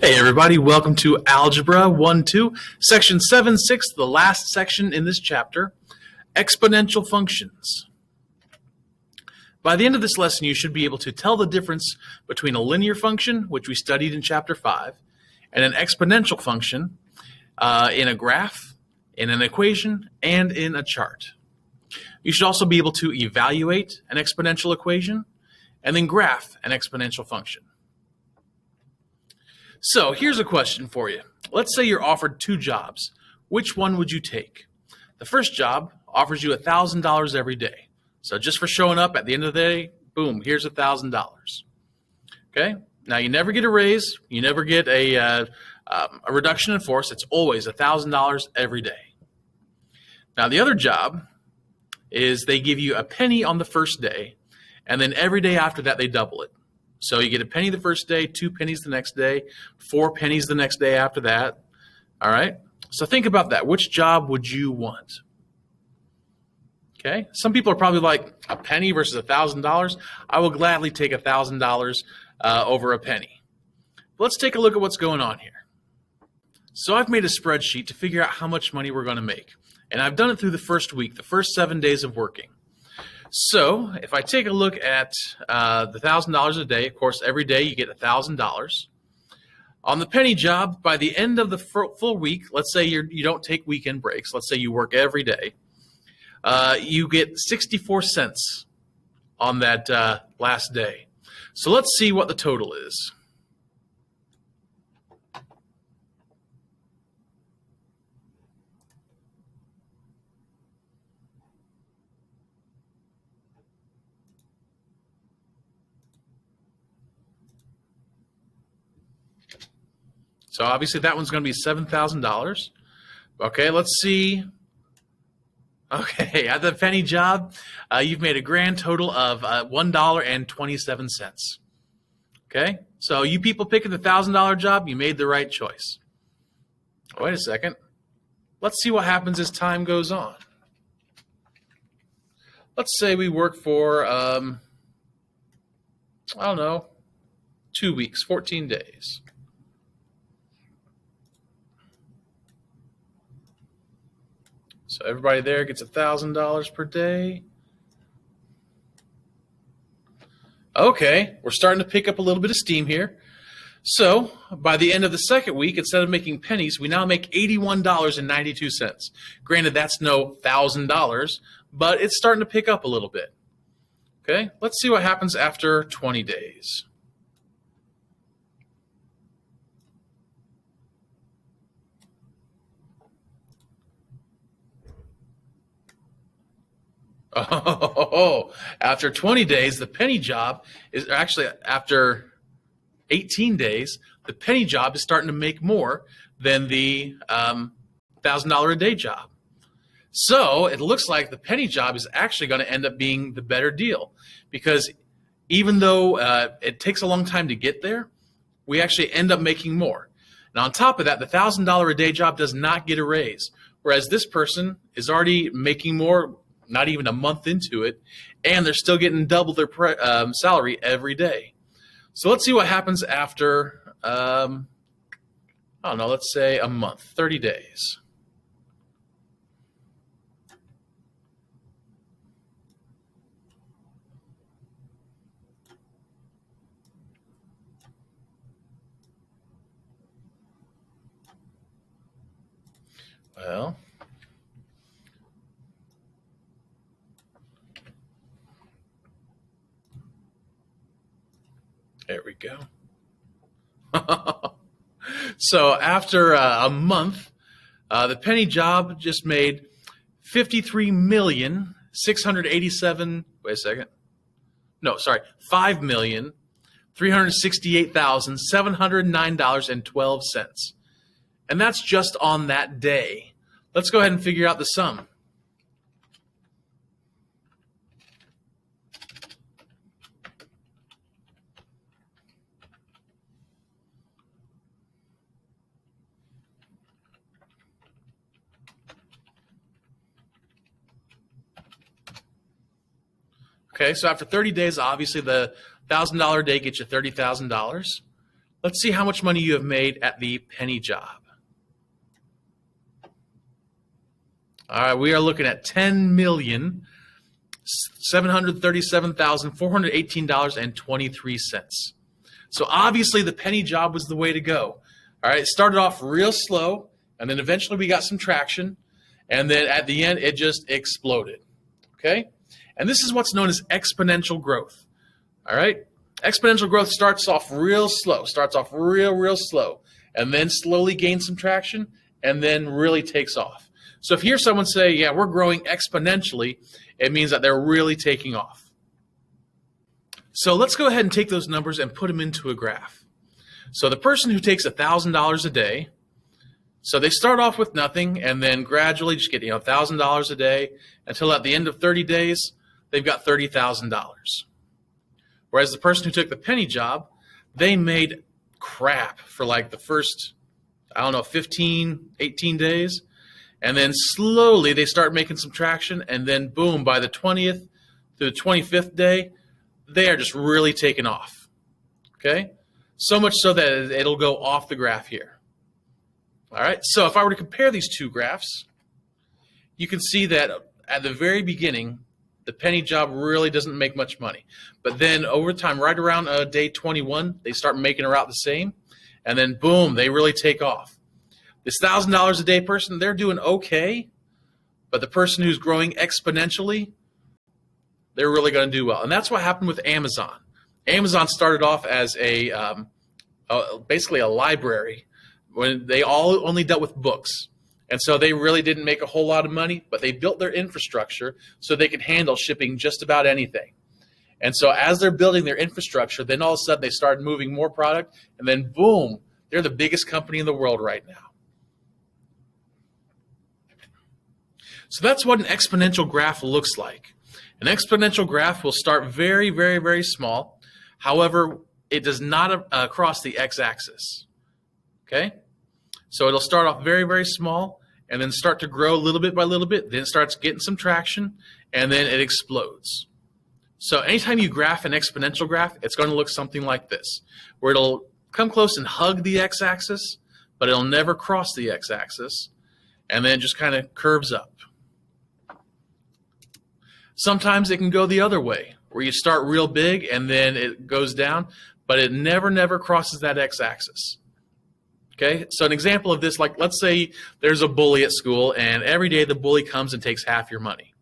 Hey everybody, welcome to Algebra 1-2, Section 7-6, the last section in this chapter, exponential functions. By the end of this lesson, you should be able to tell the difference between a linear function, which we studied in Chapter 5, and an exponential function in a graph, in an equation, and in a chart. You should also be able to evaluate an exponential equation and then graph an exponential function. So here's a question for you. Let's say you're offered two jobs. Which one would you take? The first job offers you $1,000 every day. So just for showing up at the end of the day, boom, here's $1,000. Okay? Now you never get a raise. You never get a reduction in force. It's always $1,000 every day. Now the other job is they give you a penny on the first day, and then every day after that they double it. So you get a penny the first day, 2 pennies the next day, 4 pennies the next day after that. All right? So think about that. Which job would you want? Okay? Some people are probably like, a penny versus $1,000. I will gladly take $1,000 over a penny. But let's take a look at what's going on here. So I've made a spreadsheet to figure out how much money we're going to make. And I've done it through the first week, the first 7 days of working. So if I take a look at the $1,000 a day, of course, every day you get $1,000. On the penny job, by the end of the full week, let's say you don't take weekend breaks. Let's say you work every day. You get 64 cents on that last day. So let's see what the total is. So obviously that one's going to be $7,000. Okay, let's see. Okay, at the penny job, you've made a grand total of $1.27. Okay, so you people picking the $1,000 job, you made the right choice. Wait a second. Let's see what happens as time goes on. Let's say we work for, I don't know, 2 weeks, 14 days. So everybody there gets $1,000 per day. Okay, we're starting to pick up a little bit of steam here. So by the end of the second week, instead of making pennies, we now make $81.92. Granted, that's no $1,000, but it's starting to pick up a little bit. Okay, let's see what happens after 20 days. Oh, after 20 days, the penny job is actually after 18 days, the penny job is starting to make more than the $1,000 a day job. So it looks like the penny job is actually going to end up being the better deal, because even though it takes a long time to get there, we actually end up making more. And on top of that, the $1,000 a day job does not get a raise, whereas this person is already making more, not even a month into it, and they're still getting double their salary every day. So let's see what happens after, I don't know, let's say a month, 30 days. Well, there we go. So after a month, the penny job just made 5,368,709.12. And that's just on that day. Let's go ahead and figure out the sum. Okay, so after 30 days, obviously the $1,000 day gets you $30,000. Let's see how much money you have made at the penny job. All right, we are looking at $10,737,418.23. So obviously the penny job was the way to go. All right, it started off real slow, and then eventually we got some traction, and then at the end it just exploded. Okay? And this is what's known as exponential growth. All right? Exponential growth starts off real slow, real slow, and then slowly gains some traction, and then really takes off. So if you hear someone say, yeah, we're growing exponentially, it means that they're really taking off. So let's go ahead and take those numbers and put them into a graph. So the person who takes $1,000 a day, so they start off with nothing and then gradually just get $1,000 a day until at the end of 30 days, they've got $30,000. Whereas the person who took the penny job, they made crap for like the first, 15, 18 days. And then slowly they start making some traction, and then boom, by the 20th to the 25th day, they are just really taking off. Okay? So much so that it'll go off the graph here. All right, so if I were to compare these two graphs, you can see that at the very beginning, the penny job really doesn't make much money. But then over time, right around day 21, they start making about the same, and then boom, they really take off. This $1,000 a day person, they're doing okay, but the person who's growing exponentially, they're really going to do well. And that's what happened with Amazon. Amazon started off as basically a library when they all only dealt with books. And so they really didn't make a whole lot of money, but they built their infrastructure so they could handle shipping just about anything. And so as they're building their infrastructure, then all of a sudden they started moving more product, and then boom, they're the biggest company in the world right now. So that's what an exponential graph looks like. An exponential graph will start very, very, very small. However, it does not cross the x-axis. Okay? So it'll start off very, very small and then start to grow little bit by little bit. Then it starts getting some traction, and then it explodes. So anytime you graph an exponential graph, it's going to look something like this, where it'll come close and hug the x-axis, but it'll never cross the x-axis, and then it just kind of curves up. Sometimes it can go the other way, where you start real big and then it goes down, but it never crosses that x-axis. Okay, so an example of this, like let's say there's a bully at school, and every day the bully comes and takes half your money.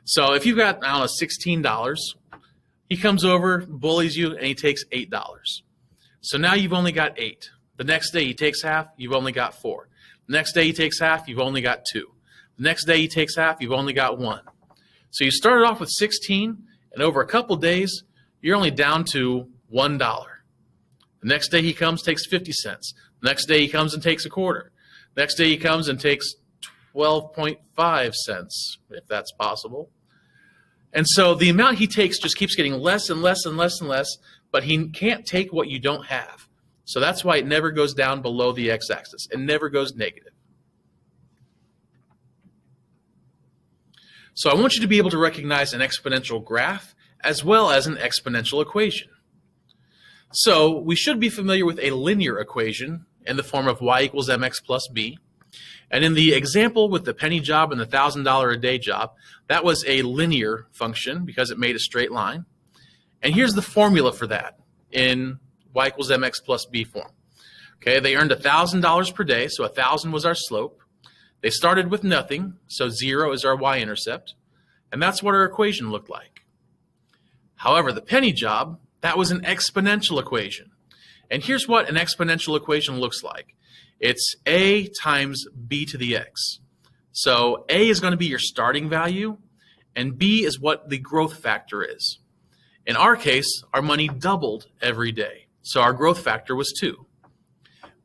So if you've got, $16, he comes over, bullies you, and he takes $8. So now you've only got 8. The next day he takes half, you've only got 4. The next day he takes half, you've only got 2. The next day he takes half, you've only got 1. So you started off with 16, and over a couple days, you're only down to $1. The next day he comes, takes 50 cents. The next day he comes and takes a quarter. The next day he comes and takes 12.5 cents, if that's possible. And so the amount he takes just keeps getting less and less and less and less, but he can't take what you don't have. So that's why it never goes down below the x-axis. It never goes negative. So I want you to be able to recognize an exponential graph as well as an exponential equation. So we should be familiar with a linear equation in the form of y equals mx plus b. And in the example with the penny job and the $1,000 a day job, that was a linear function because it made a straight line. And here's the formula for that in y equals mx plus b form. Okay, they earned $1,000 per day, so 1,000 was our slope. They started with nothing, so 0 is our y-intercept, and that's what our equation looked like. However, the penny job, that was an exponential equation. And here's what an exponential equation looks like. It's a times b to the x. So a is going to be your starting value, and b is what the growth factor is. In our case, our money doubled every day, so our growth factor was 2.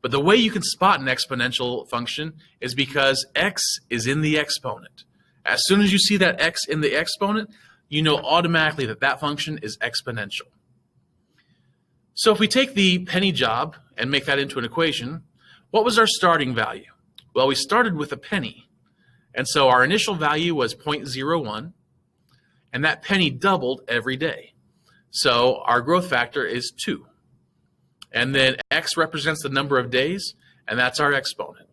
But the way you can spot an exponential function is because x is in the exponent. As soon as you see that x in the exponent, you know automatically that that function is exponential. So if we take the penny job and make that into an equation, what was our starting value? Well, we started with a penny. And so our initial value was 0.01, and that penny doubled every day. So our growth factor is 2. And then x represents the number of days, and that's our exponent.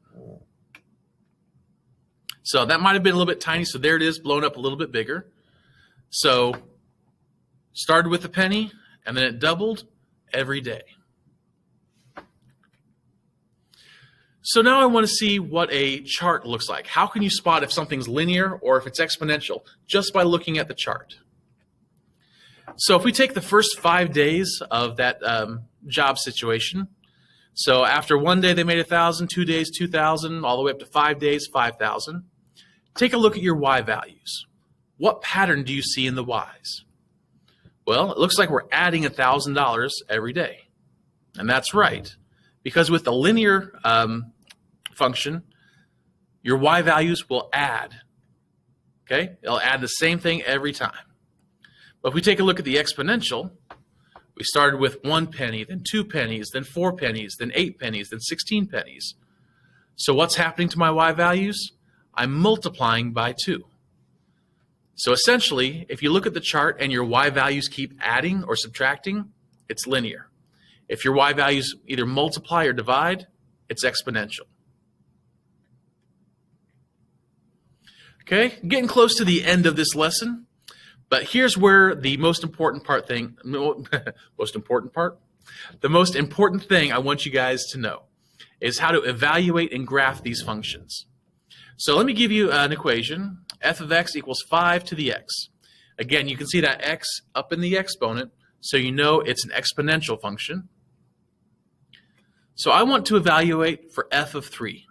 So that might have been a little bit tiny, so there it is, blown up a little bit bigger. So started with a penny, and then it doubled every day. So now I want to see what a chart looks like. How can you spot if something's linear or if it's exponential just by looking at the chart? So if we take the first 5 days of that job situation, so after 1 day they made 1,000, 2 days 2,000, all the way up to 5 days 5,000. Take a look at your y values. What pattern do you see in the y's? Well, it looks like we're adding $1,000 every day. And that's right, because with the linear function, your y values will add. Okay? It'll add the same thing every time. But if we take a look at the exponential, we started with 1 penny, then 2 pennies, then 4 pennies, then 8 pennies, then 16 pennies. So what's happening to my y values? I'm multiplying by 2. So essentially, if you look at the chart and your y values keep adding or subtracting, it's linear. If your y values either multiply or divide, it's exponential. Okay, getting close to the end of this lesson, but here's where the most important thing I want you guys to know is how to evaluate and graph these functions. So let me give you an equation. F of x equals 5 to the x. Again, you can see that x up in the exponent, so you know it's an exponential function. So I want to evaluate for f of 3.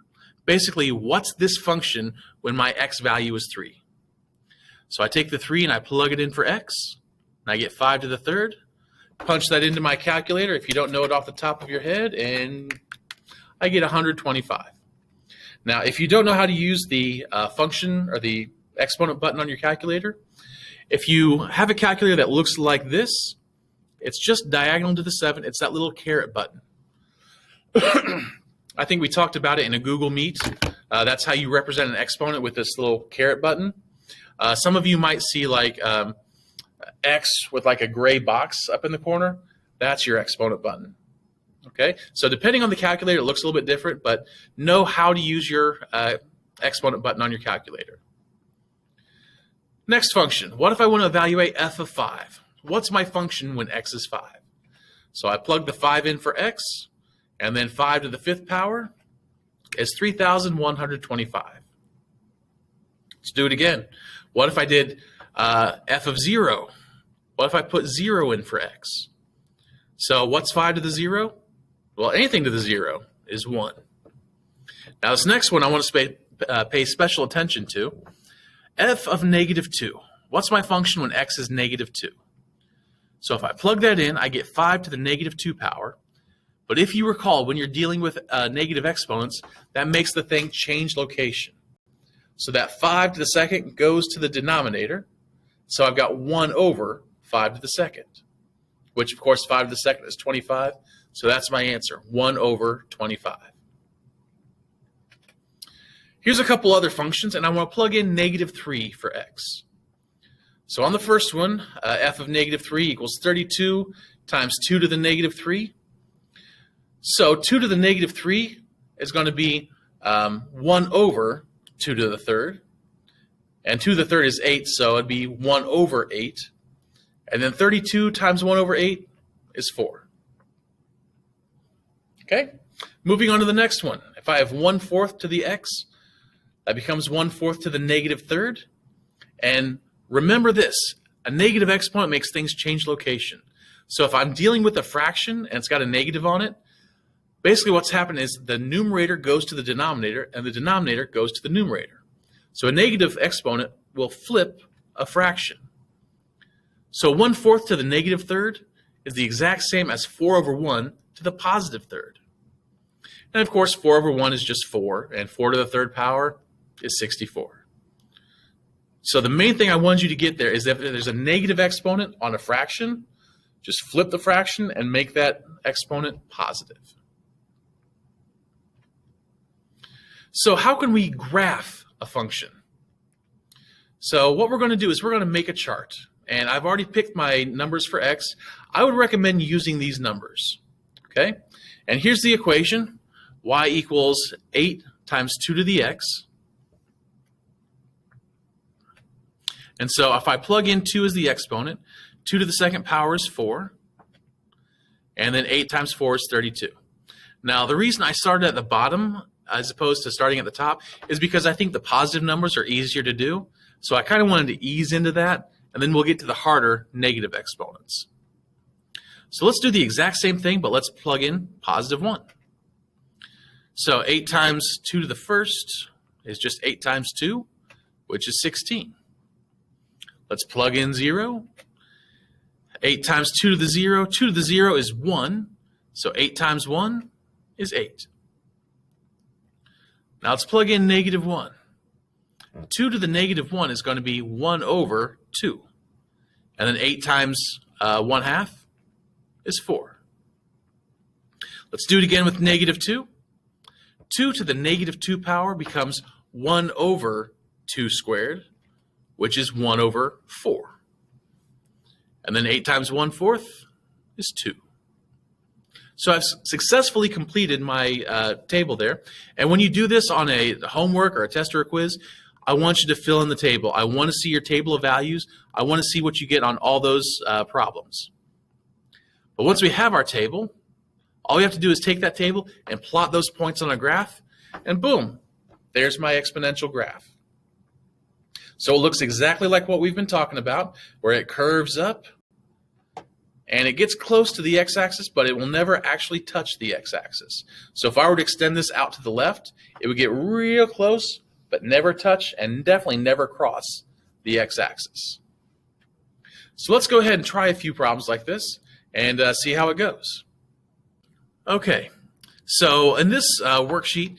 Basically, what's this function when my x value is 3? So I take the 3 and I plug it in for x, and I get 5 to the third. Punch that into my calculator if you don't know it off the top of your head, and I get 125. Now, if you don't know how to use the function or the exponent button on your calculator, if you have a calculator that looks like this, it's just diagonal to the 7. It's that little caret button. I think we talked about it in a Google Meet. That's how you represent an exponent with this little caret button. Some of you might see like X with like a gray box up in the corner. That's your exponent button. Okay, so depending on the calculator, it looks a little bit different, but know how to use your exponent button on your calculator. Next function, what if I want to evaluate f of 5? What's my function when x is 5? So I plug the 5 in for x, and then 5 to the 5th power is 3,125. Let's do it again. What if I did f of 0? What if I put 0 in for x? So what's 5 to the 0? Well, anything to the 0 is 1. Now this next one I want to pay special attention to. F of negative 2. What's my function when x is negative 2? So if I plug that in, I get 5 to the negative 2 power. But if you recall, when you're dealing with negative exponents, that makes the thing change location. So that 5 to the second goes to the denominator. So I've got 1 over 5 to the second, which of course 5 to the second is 25. So that's my answer, 1 over 25. Here's a couple other functions, and I want to plug in negative 3 for x. So on the first one, f of negative 3 equals 32 times 2 to the negative 3. So 2 to the negative 3 is going to be 1 over 2 to the third. And 2 to the third is 8, so it'd be 1 over 8. And then 32 times 1 over 8 is 4. Okay, moving on to the next one. If I have 1/4 to the x, that becomes 1/4 to the negative third. And remember this, a negative exponent makes things change location. So if I'm dealing with a fraction and it's got a negative on it, basically what's happened is the numerator goes to the denominator and the denominator goes to the numerator. So a negative exponent will flip a fraction. So 1/4 to the negative third is the exact same as 4 over 1 to the positive third. And of course, 4 over 1 is just 4, and 4 to the third power is 64. So the main thing I want you to get there is that if there's a negative exponent on a fraction, just flip the fraction and make that exponent positive. So how can we graph a function? So what we're going to do is we're going to make a chart. And I've already picked my numbers for x. I would recommend using these numbers. Okay, and here's the equation. Y equals 8 times 2 to the x. And so if I plug in 2 as the exponent, 2 to the second power is 4. And then 8 times 4 is 32. Now, the reason I started at the bottom as opposed to starting at the top is because I think the positive numbers are easier to do. So I kind of wanted to ease into that, and then we'll get to the harder negative exponents. So let's do the exact same thing, but let's plug in positive 1. So 8 times 2 to the first is just 8 times 2, which is 16. Let's plug in 0. 8 times 2 to the 0. 2 to the 0 is 1. So 8 times 1 is 8. Now let's plug in negative 1. 2 to the negative 1 is going to be 1 over 2. And then 8 times 1/2 is 4. Let's do it again with negative 2. 2 to the negative 2 power becomes 1 over 2 squared, which is 1 over 4. And then 8 times 1/4 is 2. So I've successfully completed my table there. And when you do this on a homework or a test or a quiz, I want you to fill in the table. I want to see your table of values. I want to see what you get on all those problems. But once we have our table, all we have to do is take that table and plot those points on a graph, and boom, there's my exponential graph. So it looks exactly like what we've been talking about, where it curves up, and it gets close to the x-axis, but it will never actually touch the x-axis. So if I were to extend this out to the left, it would get real close, but never touch and definitely never cross the x-axis. So let's go ahead and try a few problems like this and see how it goes. Okay, so in this worksheet,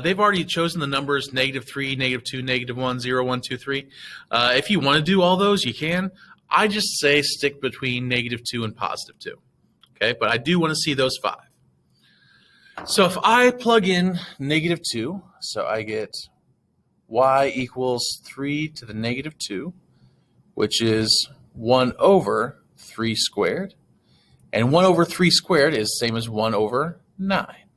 they've already chosen the numbers -3, -2, -1, 0, 1, 2, 3. If you want to do all those, you can. I just say stick between -2 and +2. Okay, but I do want to see those 5. So if I plug in -2, so I get y equals 3 to the -2, which is 1 over 3 squared. And 1 over 3 squared is the same as 1 over 9.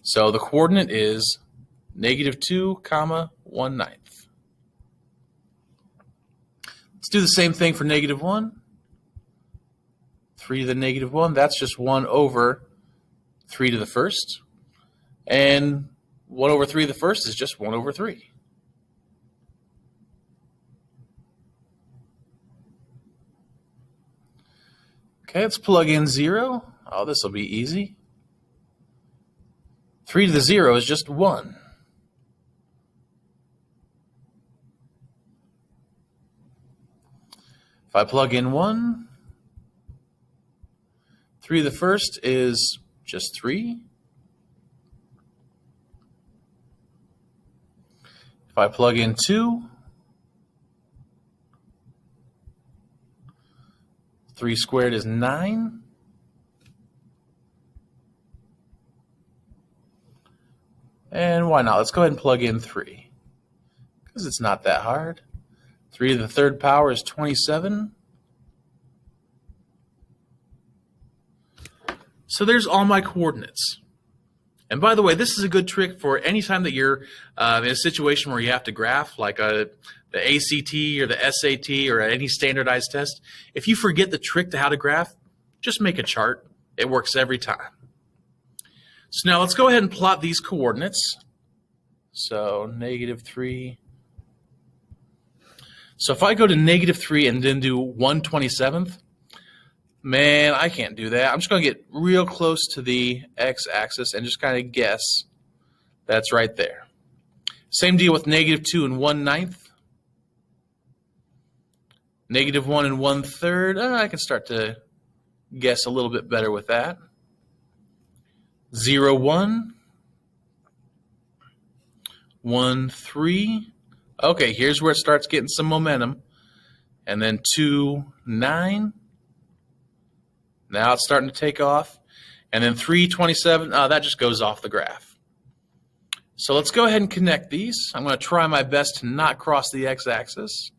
So the coordinate is -2, 1/9. Let's do the same thing for -1. 3 to the -1, that's just 1 over 3 to the first. And 1 over 3 to the first is just 1 over 3. Okay, let's plug in 0. Oh, this will be easy. 3 to the 0 is just 1. If I plug in 1, 3 to the first is just 3. If I plug in 2, 3 squared is 9. And why not? Let's go ahead and plug in 3, because it's not that hard. 3 to the third power is 27. So there's all my coordinates. And by the way, this is a good trick for any time that you're in a situation where you have to graph, like the ACT or the SAT or any standardized test. If you forget the trick to how to graph, just make a chart. It works every time. So now let's go ahead and plot these coordinates. So -3. So if I go to -3 and then do 1/27th, man, I can't do that. I'm just going to get real close to the x-axis and just kind of guess that's right there. Same deal with -2 and 1/9. -1 and 1/3. I can start to guess a little bit better with that. 0, 1. 1, 3. Okay, here's where it starts getting some momentum. And then 2, 9. Now it's starting to take off. And then 3, 27. That just goes off the graph. So let's go ahead and connect these. I'm going to try my best to not cross the x-axis.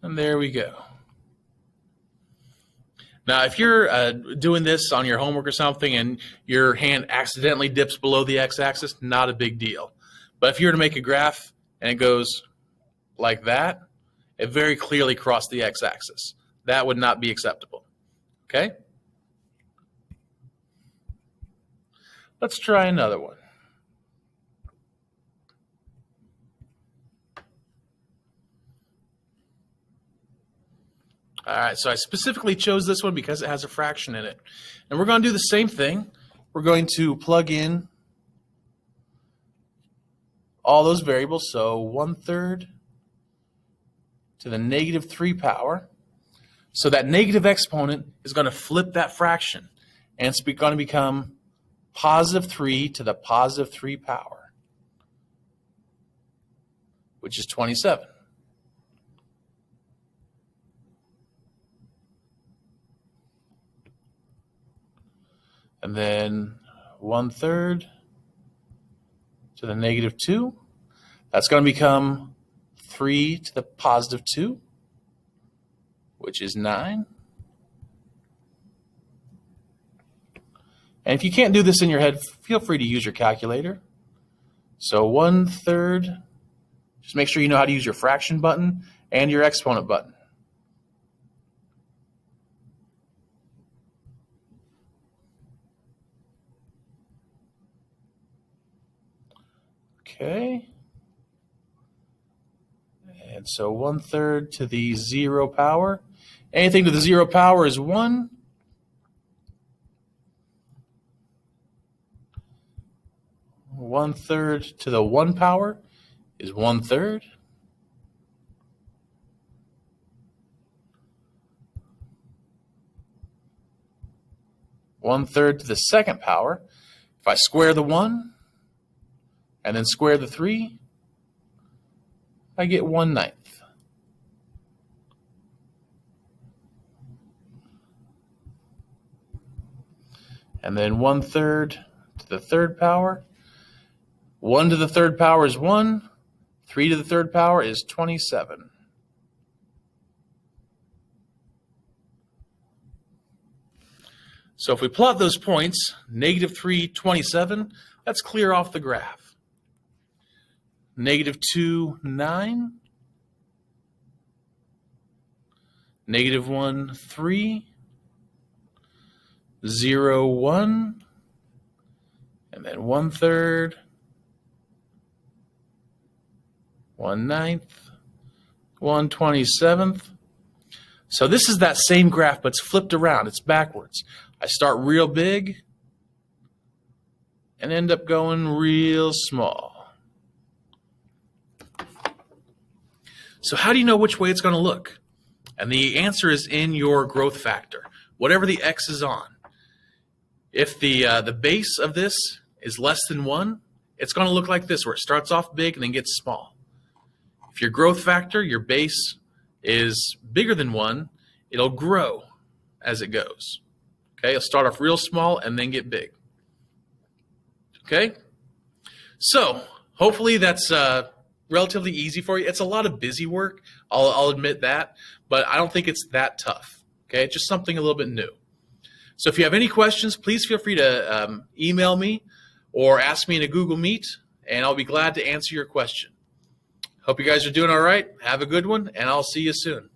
And there we go. Now, if you're doing this on your homework or something and your hand accidentally dips below the x-axis, not a big deal. But if you were to make a graph and it goes like that, it very clearly crossed the x-axis. That would not be acceptable. Okay? Let's try another one. All right, so I specifically chose this one because it has a fraction in it. And we're going to do the same thing. We're going to plug in all those variables. So 1/3 to the -3 power. So that negative exponent is going to flip that fraction. And it's going to become +3 to the +3 power, which is 27. And then 1/3 to the -2. That's going to become 3 to the +2, which is 9. And if you can't do this in your head, feel free to use your calculator. So 1/3, just make sure you know how to use your fraction button and your exponent button. Okay. And so 1/3 to the 0 power. Anything to the 0 power is 1. 1/3 to the 1 power is 1/3. 1/3 to the 2nd power. If I square the 1 and then square the 3, I get 1/9. And then 1/3 to the 3rd power. 1 to the 3rd power is 1. 3 to the 3rd power is 27. So if we plot those points, -3, 27, let's clear off the graph. -2, 9. -1, 3. 0, 1. And then 1/3. 1/9, 1/27. So this is that same graph, but it's flipped around. It's backwards. I start real big and end up going real small. So how do you know which way it's going to look? And the answer is in your growth factor, whatever the x is on. If the base of this is less than 1, it's going to look like this, where it starts off big and then gets small. If your growth factor, your base, is bigger than 1, it'll grow as it goes. Okay, it'll start off real small and then get big. Okay, so hopefully that's relatively easy for you. It's a lot of busy work, I'll admit that, but I don't think it's that tough. Okay, it's just something a little bit new. So if you have any questions, please feel free to email me or ask me in a Google Meet, and I'll be glad to answer your question. Hope you guys are doing all right. Have a good one, and I'll see you soon.